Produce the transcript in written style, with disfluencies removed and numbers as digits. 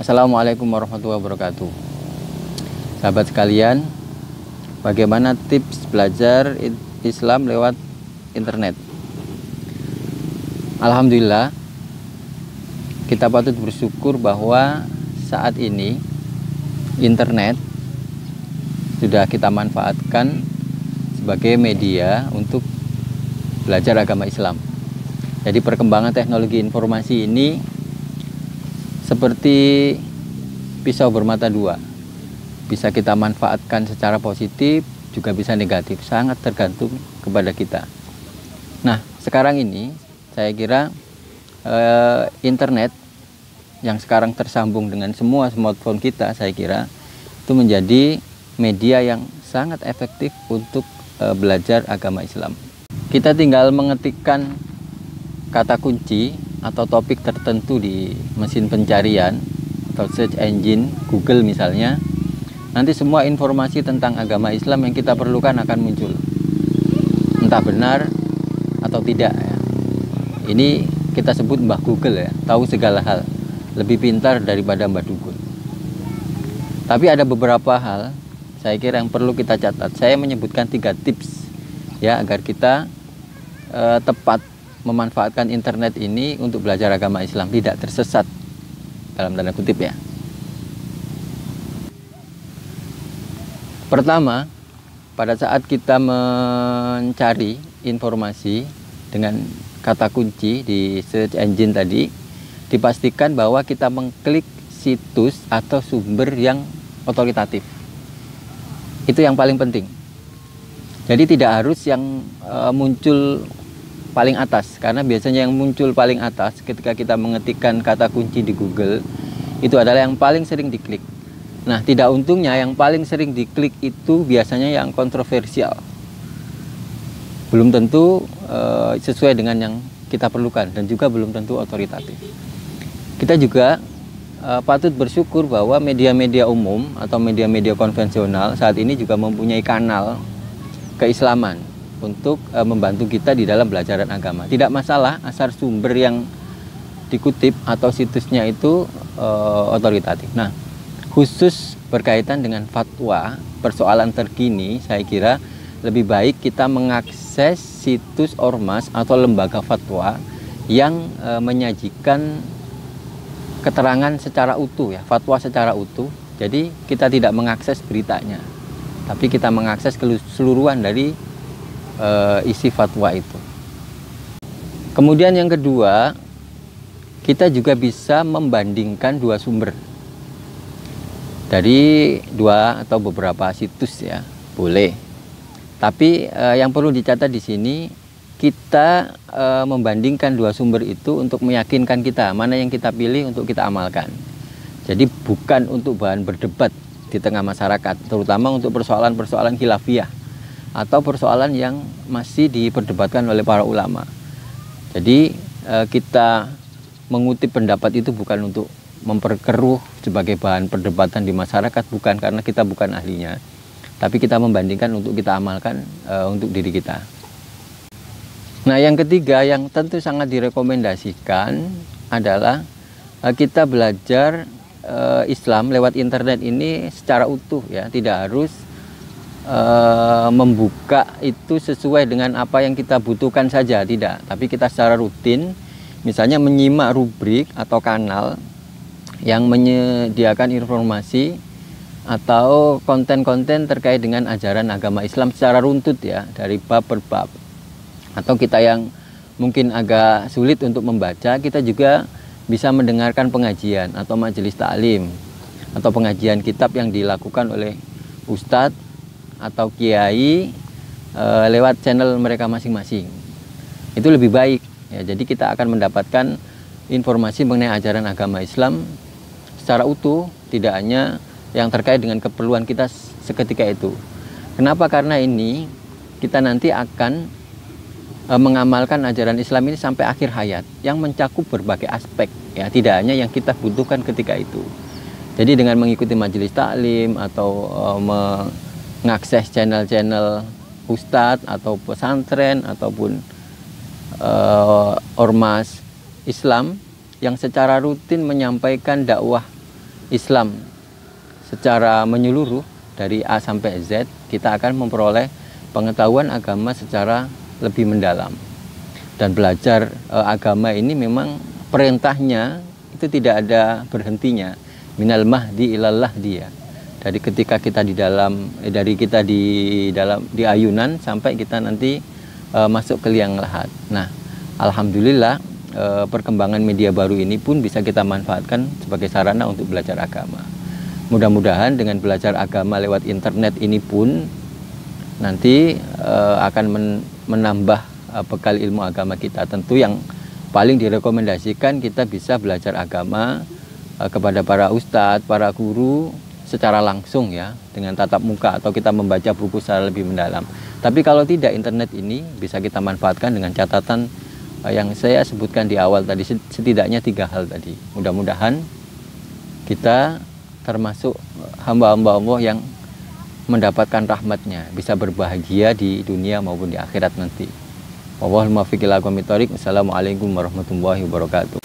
Assalamualaikum warahmatullahi wabarakatuh. Sahabat sekalian, bagaimana tips belajar Islam lewat internet? Alhamdulillah, kita patut bersyukur bahwa saat ini internet sudah kita manfaatkan sebagai media untuk belajar agama Islam. Jadi perkembangan teknologi informasi ini seperti pisau bermata dua, bisa kita manfaatkan secara positif, juga bisa negatif, sangat tergantung kepada kita. Nah, sekarang ini saya kira internet yang sekarang tersambung dengan semua smartphone kita, saya kira itu menjadi media yang sangat efektif untuk belajar agama Islam. Kita tinggal mengetikkan kata kunci atau topik tertentu di mesin pencarian atau search engine Google misalnya, nanti semua informasi tentang agama Islam yang kita perlukan akan muncul, entah benar atau tidak ya. Ini kita sebut Mbah Google ya, tahu segala hal, lebih pintar daripada Mbah Dukun. Tapi ada beberapa hal saya kira yang perlu kita catat. Saya menyebutkan 3 tips ya, agar kita tepat memanfaatkan internet ini untuk belajar agama Islam, tidak tersesat dalam tanda kutip ya. Pertama, pada saat kita mencari informasi dengan kata kunci di search engine tadi, dipastikan bahwa kita mengklik situs atau sumber yang otoritatif. Itu yang paling penting. Jadi tidak harus yang muncul paling atas, karena biasanya yang muncul paling atas ketika kita mengetikkan kata kunci di Google itu adalah yang paling sering diklik. Nah, tidak untungnya yang paling sering diklik itu biasanya yang kontroversial, belum tentu sesuai dengan yang kita perlukan, dan juga belum tentu otoritatif. Kita juga patut bersyukur bahwa media-media umum atau media-media konvensional saat ini juga mempunyai kanal keislaman untuk membantu kita di dalam belajaran agama. Tidak masalah asal sumber yang dikutip atau situsnya itu otoritatif. Nah, khusus berkaitan dengan fatwa, persoalan terkini, saya kira lebih baik kita mengakses situs ormas atau lembaga fatwa yang menyajikan keterangan secara utuh ya, fatwa secara utuh. Jadi kita tidak mengakses beritanya, tapi kita mengakses keseluruhan dari isi fatwa itu. Kemudian yang kedua, kita juga bisa membandingkan 2 sumber dari 2 atau beberapa situs ya, boleh. Tapi yang perlu dicatat di sini, kita membandingkan 2 sumber itu untuk meyakinkan kita mana yang kita pilih untuk kita amalkan. Jadi bukan untuk bahan berdebat di tengah masyarakat, terutama untuk persoalan-persoalan khilafiyah atau persoalan yang masih diperdebatkan oleh para ulama. Jadi kita mengutip pendapat itu bukan untuk memperkeruh sebagai bahan perdebatan di masyarakat, bukan, karena kita bukan ahlinya, tapi kita membandingkan untuk kita amalkan untuk diri kita. Nah, yang ketiga yang tentu sangat direkomendasikan adalah kita belajar Islam lewat internet ini secara utuh ya, tidak harus membuka itu sesuai dengan apa yang kita butuhkan saja, tidak, tapi kita secara rutin misalnya menyimak rubrik atau kanal yang menyediakan informasi atau konten-konten terkait dengan ajaran agama Islam secara runtut ya, dari bab per bab. Atau kita yang mungkin agak sulit untuk membaca, kita juga bisa mendengarkan pengajian atau majelis taklim atau pengajian kitab yang dilakukan oleh ustadz atau kiai lewat channel mereka masing-masing. Itu lebih baik ya, jadi kita akan mendapatkan informasi mengenai ajaran agama Islam secara utuh, tidak hanya yang terkait dengan keperluan kita seketika itu. Kenapa? Karena ini kita nanti akan mengamalkan ajaran Islam ini sampai akhir hayat, yang mencakup berbagai aspek ya, tidak hanya yang kita butuhkan ketika itu. Jadi dengan mengikuti majelis taklim atau mengakses channel-channel ustadz atau pesantren ataupun ormas Islam yang secara rutin menyampaikan dakwah Islam secara menyeluruh dari A sampai Z, kita akan memperoleh pengetahuan agama secara lebih mendalam. Dan belajar agama ini memang perintahnya itu tidak ada berhentinya. Minal mahdi ilal lahdi ya. Dari ketika kita di dalam di ayunan sampai kita nanti masuk ke liang lahat. Nah, alhamdulillah perkembangan media baru ini pun bisa kita manfaatkan sebagai sarana untuk belajar agama. Mudah-mudahan dengan belajar agama lewat internet ini pun nanti akan menambah bekal ilmu agama kita. Tentu yang paling direkomendasikan kita bisa belajar agama kepada para ustadz, para guru secara langsung ya, dengan tatap muka, atau kita membaca buku secara lebih mendalam. Tapi kalau tidak, internet ini bisa kita manfaatkan dengan catatan yang saya sebutkan di awal tadi, setidaknya 3 hal tadi. Mudah-mudahan kita termasuk hamba-hamba Allah yang mendapatkan rahmatnya, bisa berbahagia di dunia maupun di akhirat nanti. Wallahul muwaffiq ila aqwamit thoriq. Wassalamualaikum warahmatullahi wabarakatuh.